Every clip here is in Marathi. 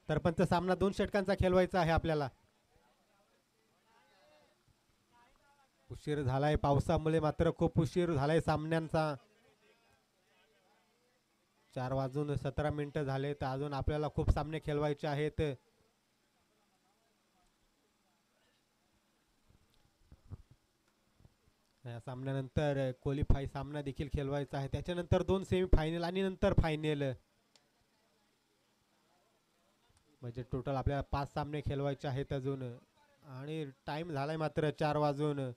तर पण सामना 2 षटकांचा खेळवायचा आहे आपल्याला. उशीर झालाय पावसामुळे, मात्र खूप उशीर झालाय सामन्यांचा. 4:17 झाले तर अजून आपल्याला खूप सामने खेळवायचे आहेत. या सामन्यानंतर क्वालिफाय सामना देखील खेळवायचा आहे, त्याच्यानंतर 2 सेमीफायनल आणि नंतर फायनल. म्हणजे टोटल आपल्याला 5 सामने खेळवायचे आहेत अजून. आणि टाइम झालाय मात्र 4:18.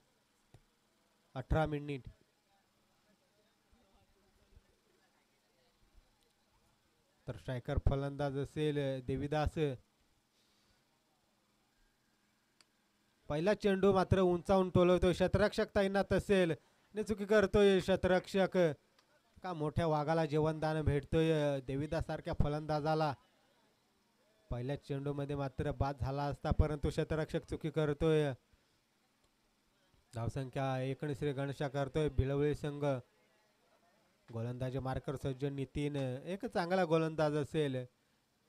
तर स्ट्रायकर फलंदाज असेल देवीदास. पहिला चेंडू मात्र उंचावून टोलवतोय क्षेत्ररक्षक तैनात असेल आणि चुकी करतोय क्षेत्ररक्षक. का मोठ्या वाघाला जेवणदान भेटतोय देवीदास सारख्या फलंदाजाला. पहिल्या चेंडू मध्ये मात्र बाद झाला असता, परंतु क्षेत्ररक्षक चुकी करतोय. धावसंख्या 19 गणशा करतोय भिलवडी संघ. गोलंदाजी मार्कर सज्ज नितीन एक चांगला गोलंदाज असेल.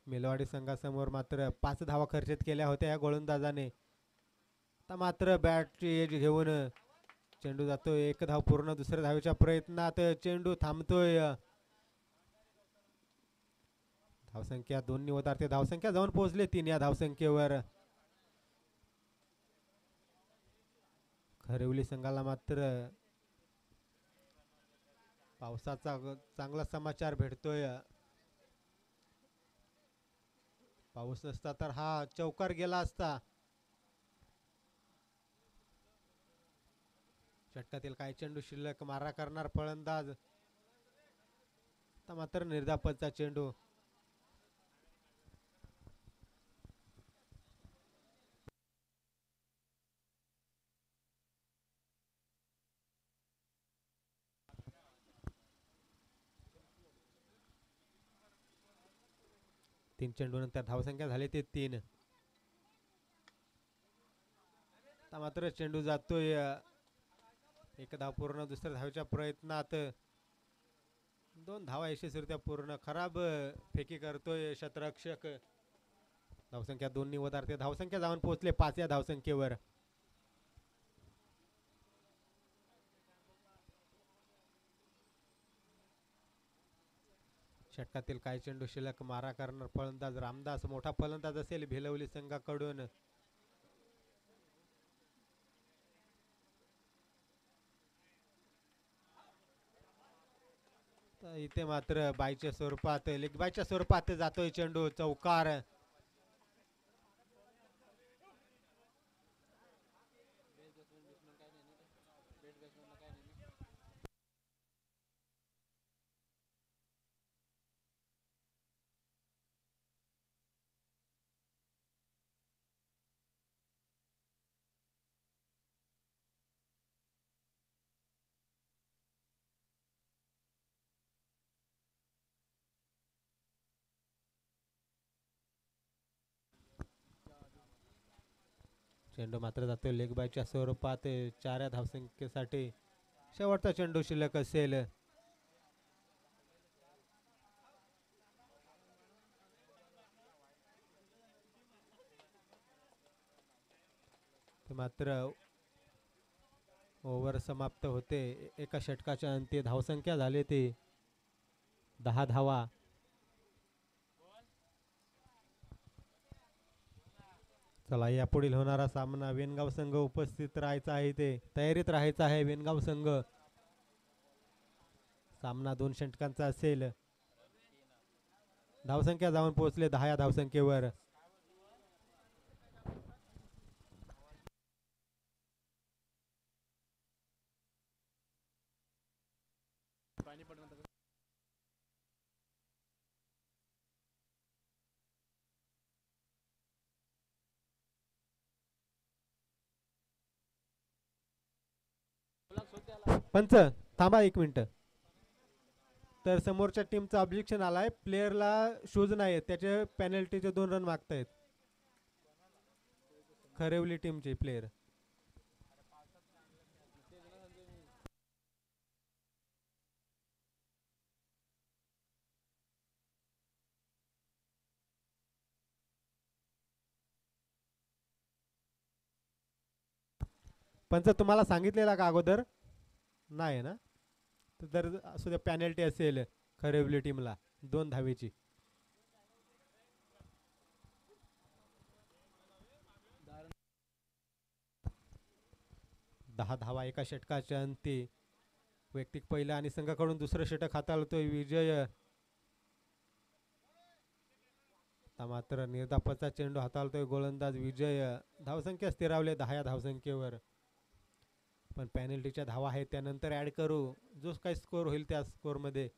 मिलवाडी संघासमोर मात्र 5 धावा खर्चित केल्या होत्या या गोलंदाजाने. आता मात्र बॅटची एज घेऊन चेंडू जातोय. 1 धाव पूर्ण. दुसऱ्या धावेच्या प्रयत्नात चेंडू थांबतोय. धावसंख्या 2 वधारते. धावसंख्या जाऊन पोहोचले 3 या धावसंख्येवर. खरिवली संघाला मात्र पावसाचा चांगला समाचार भेटतोय. पाऊस नसता तर हा चौकार गेला असता. षटकातील काही चेंडू शिल्लक. मारा करणार फलंदाज. आता मात्र निर्धापचा चेंडू. तीन चेंडू नंतर धावसंख्या झाली ते 3. आता मात्र चेंडू जातोय. 1 धाव पूर्ण. दुसऱ्या धावेच्या प्रयत्नात 2 धावा यशस्वीरित्या पूर्ण. खराब फेकी करतोय क्षेत्ररक्षक. धावसंख्या 2 वधारते. धावसंख्या जाऊन पोहोचले 5 या धावसंख्येवर. षटकातील काही चेंडू शिल्लक. मारा करणार फलंदाज रामदास मोठा फलंदाज असेल भिलवली संघाकडून. इथे मात्र बायच्या स्वरूपात लेग बायच्या स्वरूपात जातोय चेंडू. चौकार. चेंडू मात्र जातोय लेग बायच्या स्वरूपात 4 या धावसंख्येसाठी. शेवटचा चेंडू शिल्लक असेल. मात्र ओव्हर समाप्त होते. एका षटकाच्या अंती धावसंख्या झाली ती 10 धावा. चला या पुढील होणारा सामना वेनगाव संघ उपस्थित राहायचा आहे, ते तयारीत राहायचा आहे वेनगाव संघ. सामना 2 षटकांचा असेल. धावसंख्या जाऊन पोहोचले 10 या धावसंख्येवर. पंच थांबा 1 मिनिट. तर समोरच्या टीमचा ऑब्जेक्शन आलाय. प्लेयरला शूज नाही, त्याचे पेनल्टीचे 2 रन मागतायत खरेवली टीमचे प्लेयर. पंच तुम्हाला सांगितलेला का अगोदर? नाही ना. तर असू द्या, पॅनल्टी असेल खरेवली टीमला 2 धावेची. 10 धावा एका षटकाच्या अंती. वैयक्तिक पहिला आणि संघाकडून दुसरं षटक हाताळतोय विजय. आता मात्र निर्धापाचा चेंडू हाताळतोय गोलंदाज विजय. धावसंख्या स्थिरावले 10 या धावसंख्येवर. पण पॅनल्टीच्या धावा आहेत त्यानंतर ऍड करू. जो काही स्कोर होईल त्या स्कोरमध्ये.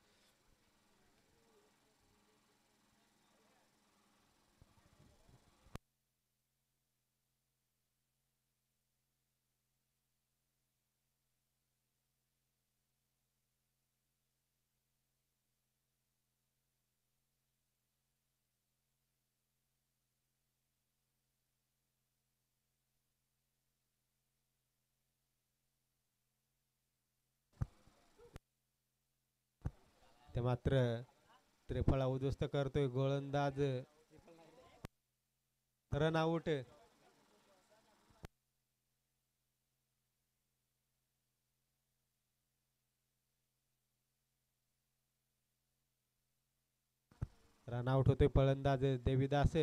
ते मात्र त्रिफळा उद्ध्वस्त करतोय गोलंदाज. Run out. रन आउट होतोय फलंदाज देवीदास.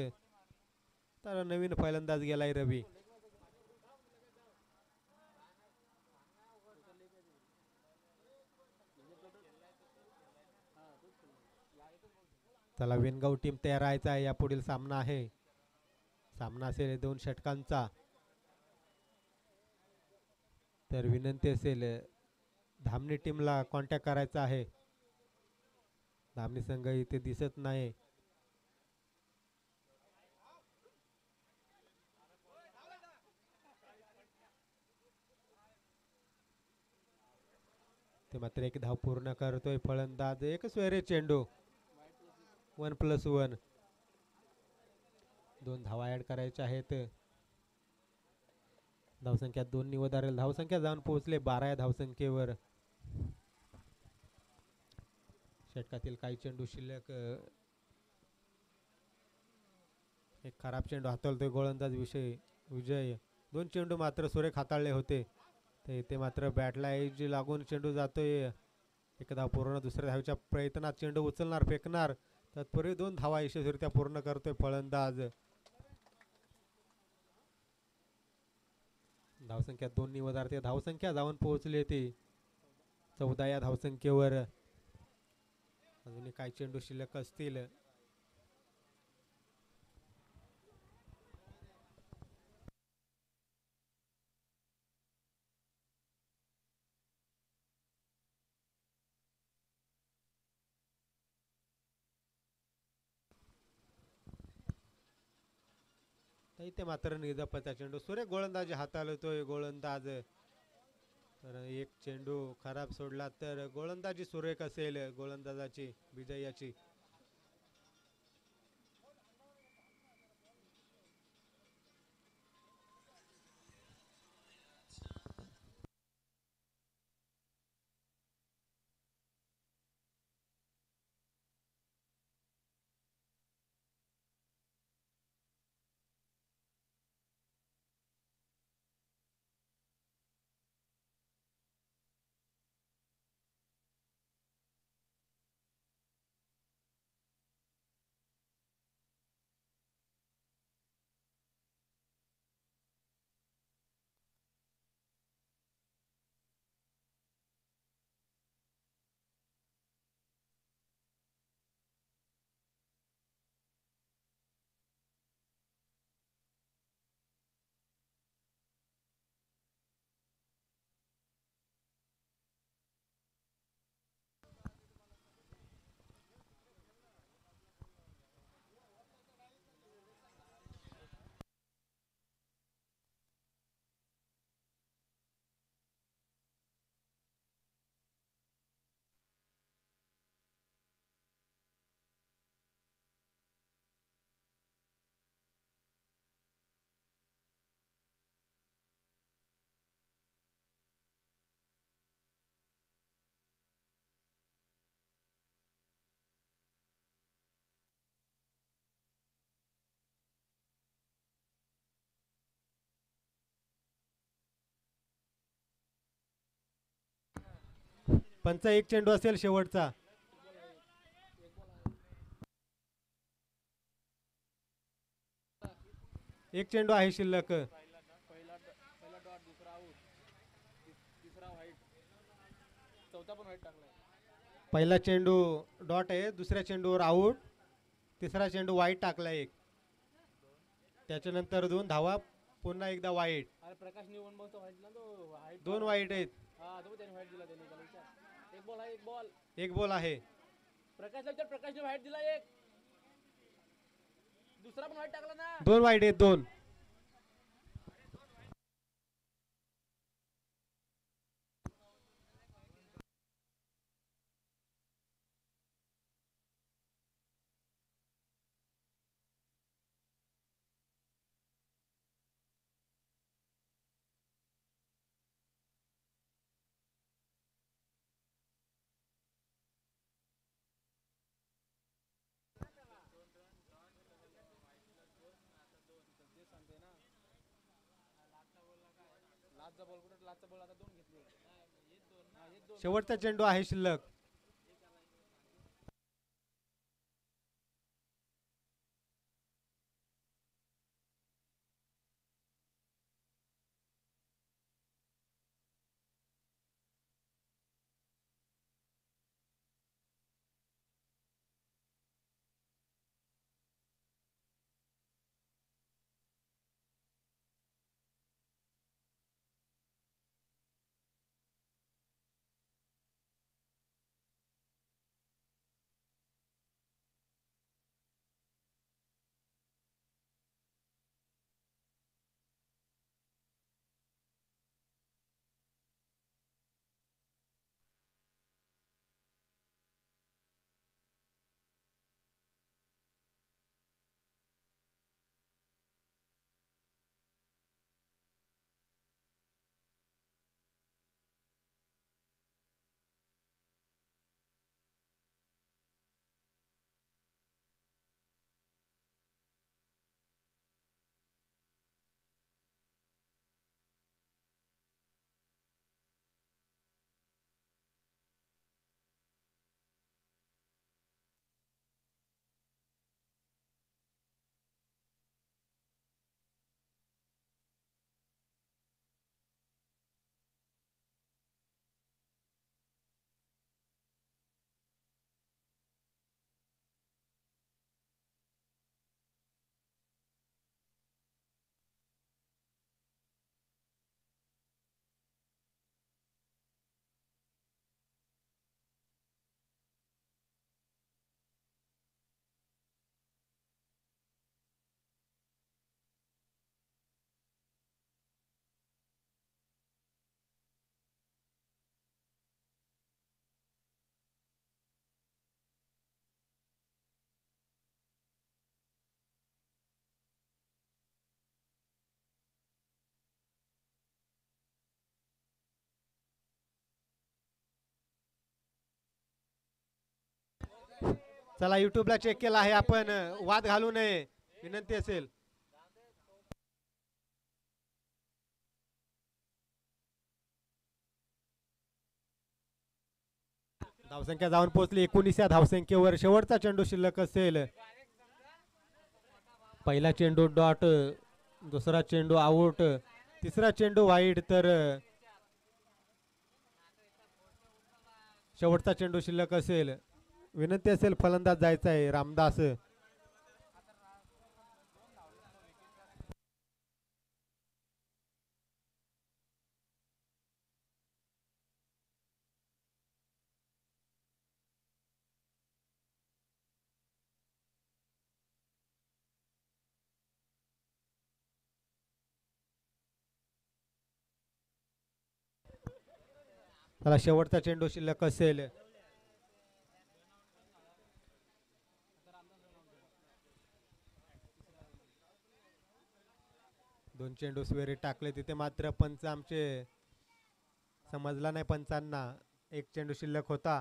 तर नवीन फलंदाज गेलाय रवी. चला, विनगाव टीम तयार राहायचा आहे. यापुढील सामना आहे. सामना असेल 2 षटकांचा. तर विनंती असेल धामणी टीमला कॉन्टॅक्ट करायचा आहे. धामणी संघ इथे दिसत नाही. ते मात्र 1 धाव पूर्ण करतोय फलंदाज. एकच वेळे चेंडू. 1+1. 2 धावा ऍड करायच्या आहेत. धावसंख्या 2 वधारेल. धावसंख्या जाऊन पोहोचले 12 या धावसंख्येवर. षटकातील काही चेंडू शिल्लक. एक खराब चेंडू हाताळतोय गोलंदाज विजय. 2 चेंडू मात्र सुरेख हाताळले होते. ते इथे मात्र बॅटला एज लागून चेंडू जातोय. 1 धाव पूर्ण. दुसऱ्या धावेच्या प्रयत्नात चेंडू उचलणार, फेकणार. तत्पूर्वी 2 धावा यशस्वीरित्या पूर्ण करतोय फलंदाज. धावसंख्या 2 वधारते. धावसंख्या जाऊन पोहोचली ती 14 या धावसंख्येवर. अजूनही काही चेंडू शिल्लक असतील. इथे मात्र निर्धापाचा चेंडू. सुरेख गोलंदाजी हाताळतोय गोलंदाज. तर एक चेंडू खराब सोडला तर गोलंदाजी सुरेख असेल गोलंदाजाची विजयाची. पंच एक चेंडू असेल शेवटचा. एक चेंडू आहे शिल्लक. पहिला चेंडू डॉट आहे, दुसऱ्या चेंडूवर आऊट, तिसरा चेंडू वाईट टाकला एक, त्याच्यानंतर 2 धावा, पुन्हा एकदा वाईट. दोन वाईट आहेत. एक बॉल आहे. प्रकाशने वाईट दिला एक, दुसरा पण वाईट टाकला ना. 2 वाईट आहेत 2. शेवटचा चेंडू आहे शिल्लक. चला युट्यूबला चेक केला आहे आपण, वाद घालू नये विनंती असेल. धावसंख्या जाऊन पोहोचली 19 या धावसंख्येवर. शेवटचा चेंडू शिल्लक असेल. पहिला चेंडू डॉट, दुसरा चेंडू आऊट, तिसरा चेंडू वाईट, तर शेवटचा चेंडू शिल्लक असेल. विनंती असेल फलंदाज जायचा आहे रामदास. चला शेवटचा चेंडू शिल्लक असेल. दोन चेंडू स्वेरी टाकले तिथे, मात्र पंच आमचे समजला नाही पंचांना. एक चेंडू शिल्लक होता,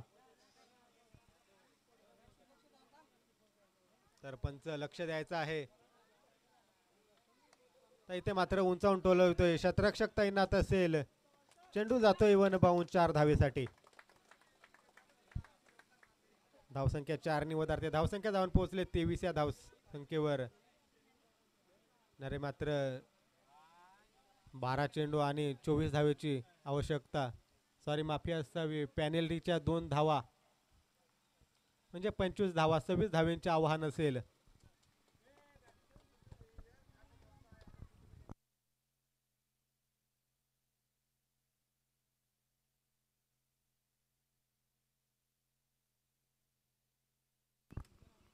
तर पंच लक्ष द्यायचं आहे. तर इथे मात्र उंचावून टोलवतोय. शतरक्षक तैनात असेल. चेंडू जातोय वन बाउंड 4 धावेसाठी. धावसंख्या 4 नि वधारते. धावसंख्या जाऊन पोहोचले 23 या धावसंख्येवर. नरे मात्र 12 चेंडू आणि 24 धावेची आवश्यकता. सॉरी माफी असावी. पॅनेल्टीच्या 2 धावा म्हणजे 25 धावा. 26 धावेंचे आव्हान असेल.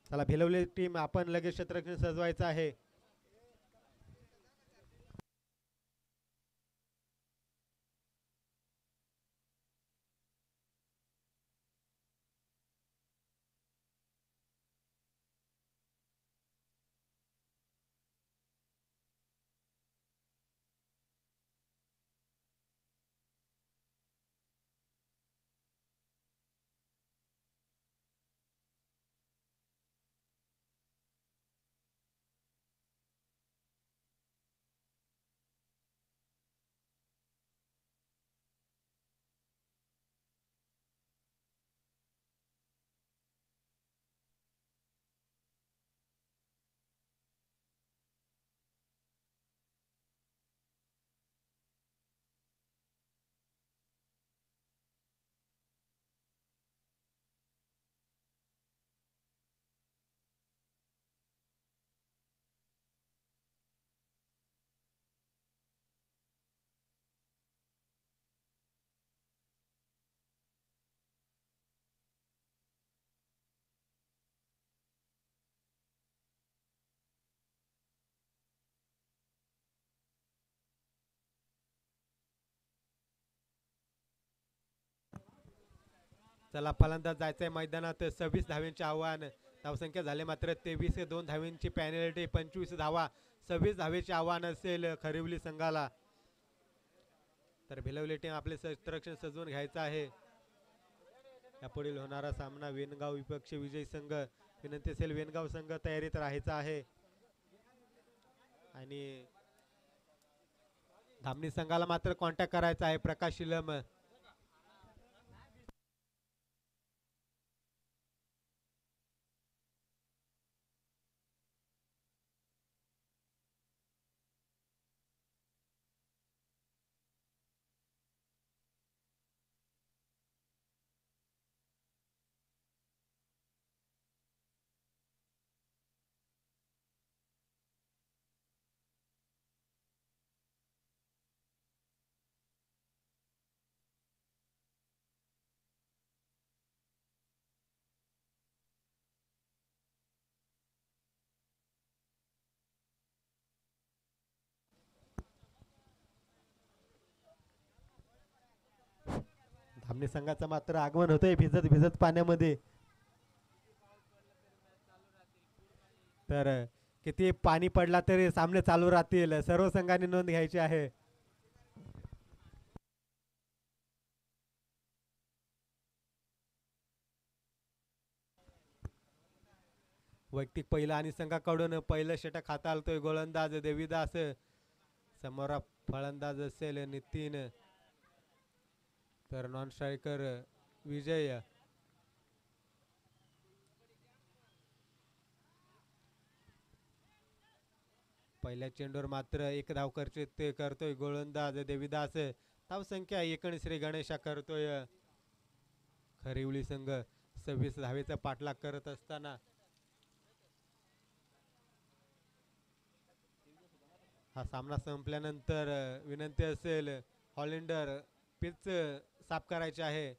चला भिलवली टीम आपण लगेच क्षेत्ररक्षण सजवायचं आहे. चला फलंदाज जायचंय मैदानात. 26 धावेंचे आव्हान. धावसंख्या झाले मात्र 23 2 धावेंची पॅनल्टी. 25 धावा. 26 धावेचे आव्हान असेल खरिवली संघाला. तर भिलवली टीम आपले क्षेत्ररक्षण सजवून घ्यायचं आहे. यापुढील होणारा सामना वेनगाव विपक्ष विजय संघ. विनंती असेल वेनगाव संघ तयारीत राहायचा आहे. आणि धामणी संघाला मात्र कॉन्टॅक्ट करायचा आहे. प्रकाश शिलम. धामणी संघाचं मात्र आगमन होतंय भिजत भिजत पाण्यामध्ये. तर किती पाणी पडला तरी सामने चालू राहतील. सर्व संघांनी नोंद घ्यायची आहे. वैयक्तिक पहिला आणि संघाकडून पहिलं षटक हाताळतोय गोलंदाज देवीदास. समोर फलंदाज असेल नितीन. तर नॉन स्ट्रायकर विजय. पहिल्या चेंडूवर मात्र एक धाव खर्चित करतोय गोलंदाज देवीदास. धावसंख्या 1 श्री गणेशा करतोय खरिवली संघ. 26 धावेचा पाठलाग करत असताना हा सामना संपल्यानंतर विनंती असेल हॉलिंडर पिच साफ करायचे आहे.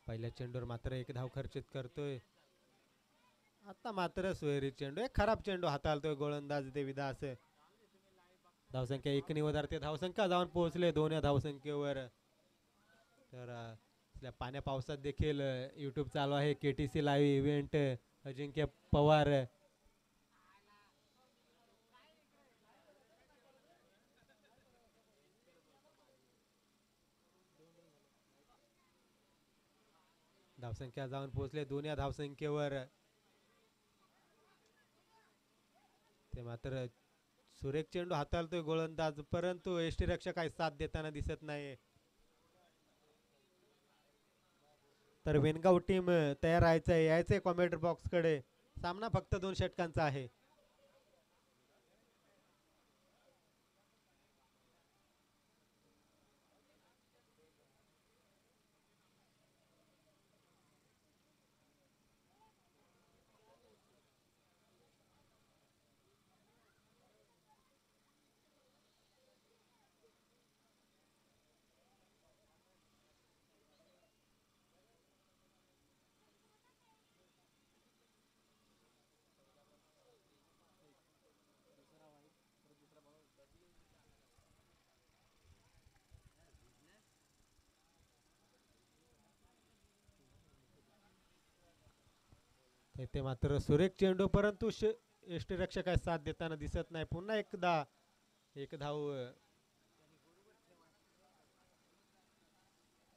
पहिल्या चेंडूवर मात्र एक धाव खर्चित करतोय. आता मात्र सोयरी चेंडू. एक खराब चेंडू हाताळतोय गोलंदाज देवीदास. धावसंख्या 1 नि वधारते. धावसंख्या जाऊन पोहोचले 2 या धावसंख्येवर. तर आपल्या पाण्या पावसात देखील यूट्यूब चालू आहे KTC लाईव्ह इव्हेंट अजिंक्य पवार धावसंख्या जाऊन पोहोचले 2 या धावसंख्येवर ते मात्र सुरेख चेंडू हाताळतोय गोलंदाज परंतु यष्टीरक्षक काही साथ देताना दिसत नाही. तर वेनगाव टीम तयार यायचंय कॉमेंट्री बॉक्स कडे. सामना फक्त 2 षटकांचा आहे. ते मात्र सुरेख चेंडू परंतु यष्टीरक्षक काही साथ देताना दिसत नाही. पुन्हा एकदा एक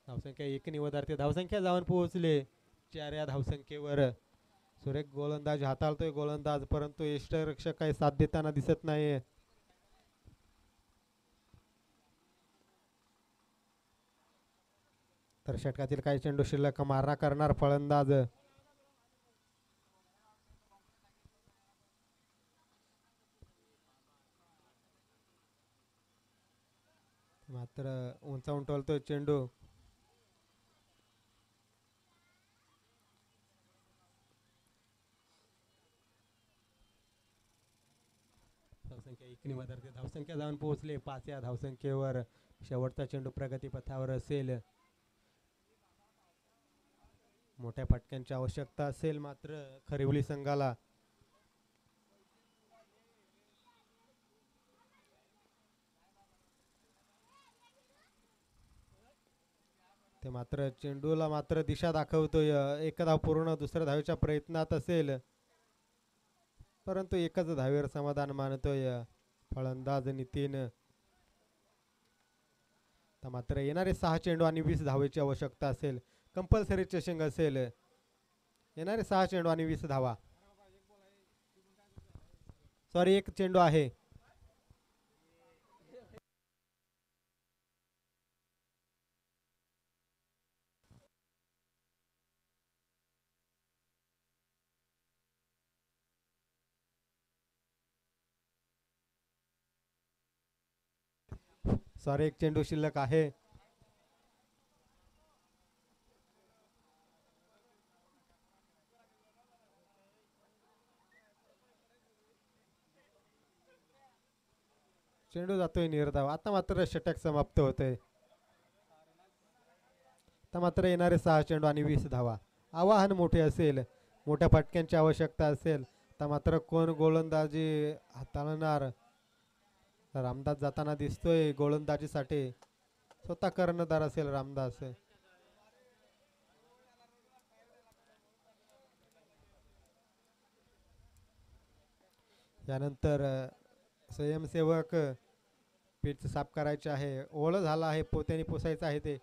धावसंख्या 1 नि वधारते. धावसंख्या जाऊन पोहोचले 4 या धावसंख्येवर. सुरेख गोलंदाज हाताळतोय गोलंदाज परंतु यष्टीरक्षक काही साथ देताना दिसत नाही. तर षटकातील काही चेंडू शिल्लक मारणा करणार फलंदाज. मात्र उंचावून टोलतोय चेंडू. धावसंख्या 1 नि वधारते. धावसंख्या जाऊन पोहोचले 5 या धावसंख्येवर. शेवटचा चेंडू प्रगतीपथावर असेल. मोठ्या फटक्यांची आवश्यकता असेल मात्र खरिवली संघाला. ते मात्र चेंडूला मात्र दिशा दाखवतोय. एक धाव पूर्ण दुसऱ्या धावेच्या प्रयत्नात असेल परंतु एकच धावेवर समाधान मानतोय फलंदाज नितीन. तर मात्र येणारे 6 चेंडू आणि 20 धावेची आवश्यकता असेल. कंपल्सरी चेसिंग असेल. येणारे 6 चेंडू आणि 20 धावा. सॉरी 1 चेंडू आहे. सॉरी 1 चेंडू शिल्लक आहे. चेंडू जातोय निर्धाव. आता मात्र षटक समाप्त होतंय. आता मात्र येणारे 6 चेंडू आणि 20 धावा. आवाहन मोठे असेल. मोठ्या फटक्यांची आवश्यकता असेल तर मात्र कोण गोलंदाजी हाताळणार. रामदास जाताना दिसतोय गोलंदाजीसाठी. स्वतः कर्णधार असेल रामदास. यानंतर स्वयंसेवक पिच साफ करायचे आहे. ओलं झालं आहे पोत्याने पुसायचं आहे ते.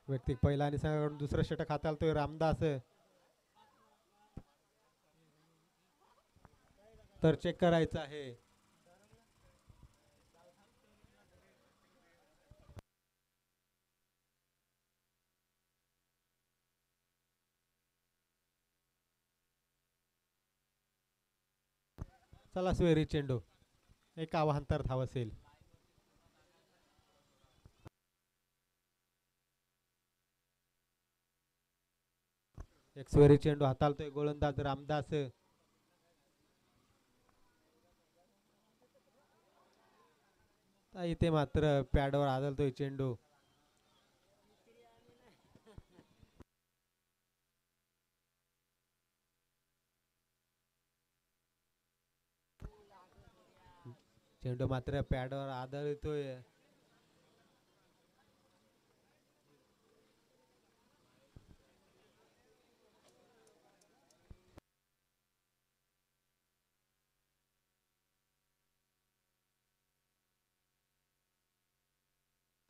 व्यक्ती पहिला आणि संघाकडून दुसरं षटक हाताळतोय रामदास. तर चेक करायचं आहे. चला सोयरी चेंडू. एक आवाहन धाव असेल. एक सोयरी चेंडू हाताळतोय गोलंदाज रामदास. इथे मात्र पॅडवर आदळतोय चेंडू. चेंडू मात्र पॅडवर आदळतोय.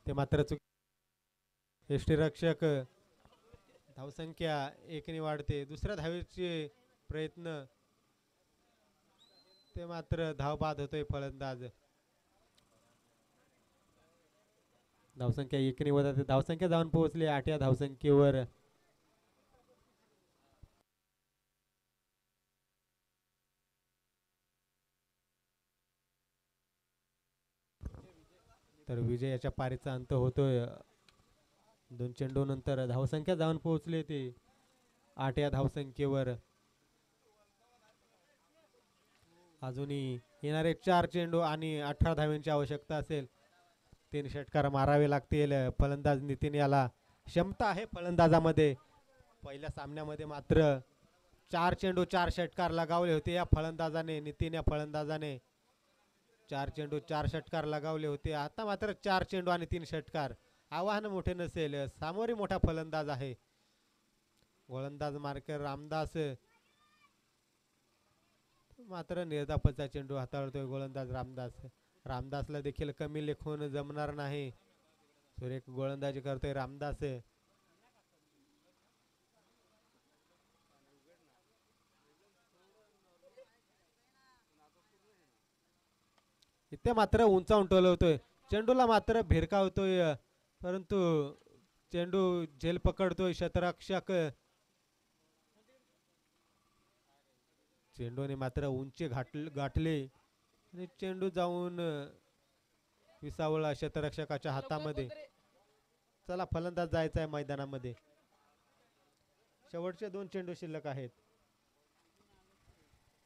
ते मात्र यष्टीरक्षक धावसंख्या एकने वाढते. दुसऱ्या धावेचे प्रयत्न ते मात्र धाव बाद होतोय फलंदाज. धावसंख्या एकने होत धावसंख्या जाऊन पोहोचली 8 या धावसंख्येवर. तर विजयाच्या पारीचा अंत होतोय. 2 चेंडू नंतर धावसंख्या जाऊन पोहोचली ती 8 या धावसंख्येवर. अजूनही येणारे 4 चेंडू आणि 18 धावांची आवश्यकता असेल. 3 षटकार मारावे लागतील. फलंदाज नितीन याला क्षमता आहे फलंदाजामध्ये. पहिल्या सामन्यामध्ये मात्र 4 चेंडू 4 षटकार लगावले होते या फलंदाजाने. नितीन या फलंदाजाने 4 चेंडू 4 षटकार लगावले होते. आता मात्र 4 चेंडू आणि 3 षटकार. आव्हान मोठे नसेल. सामोरी मोठा फलंदाज आहे. गोलंदाज मार्कर रामदास मात्र निर्धापचा चेंडू हाताळतोय गोलंदाज रामदास. रामदासला देखील कमी लेखून जमणार नाही. सुरेख गोलंदाजी करतोय रामदास. इथे मात्र उंचावून टोलवतोय. चेंडूला मात्र भिरकावतोय परंतु चेंडू झेल पकडतोय क्षेत्ररक्षक. चेंडूने मात्र उंची गाठली आणि चेंडू जाऊन विसावळा क्षेत्ररक्षकाच्या हातामध्ये. चला फलंदाज जायचा आहे मैदानामध्ये. शेवटचे 2 चेंडू शिल्लक आहेत.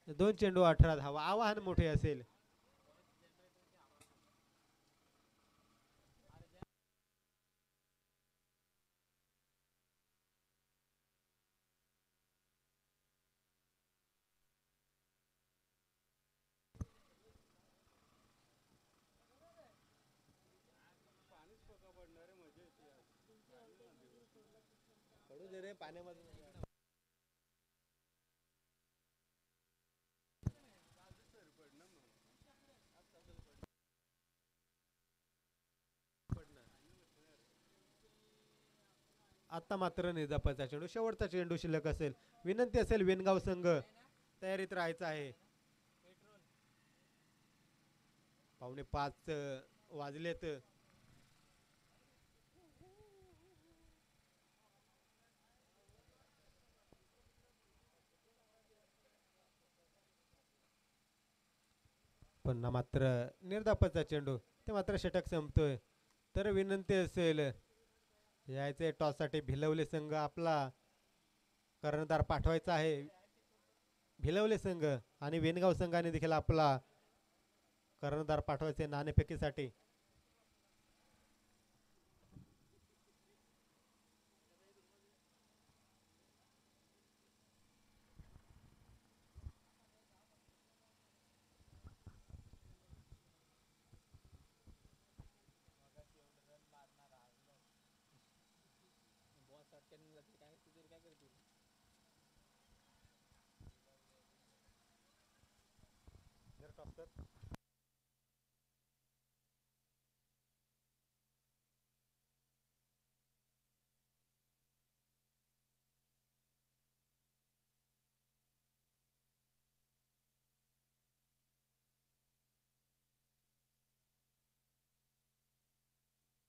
2 चेंडू 18 धावा. आव्हान मोठे असेल. आता मात्र निर्धापाचा चेंडू. शेवटचा चेंडू शिल्लक असेल. विनंती असेल वेनगाव संघ तयारीत राहायचा आहे. 4:45 वाजलेत. पुन्हा मात्र निर्धापाचा चेंडू. ते मात्र षटक संपतोय. तर विनंती असेल यायचे टॉस साठी भिलवले संघ आपला कर्णधार पाठवायचा आहे. भिलवले संघ आणि वेनगाव संघाने देखील आपला कर्णधार पाठवायचे नाणेफेकीसाठी. टॉस कर.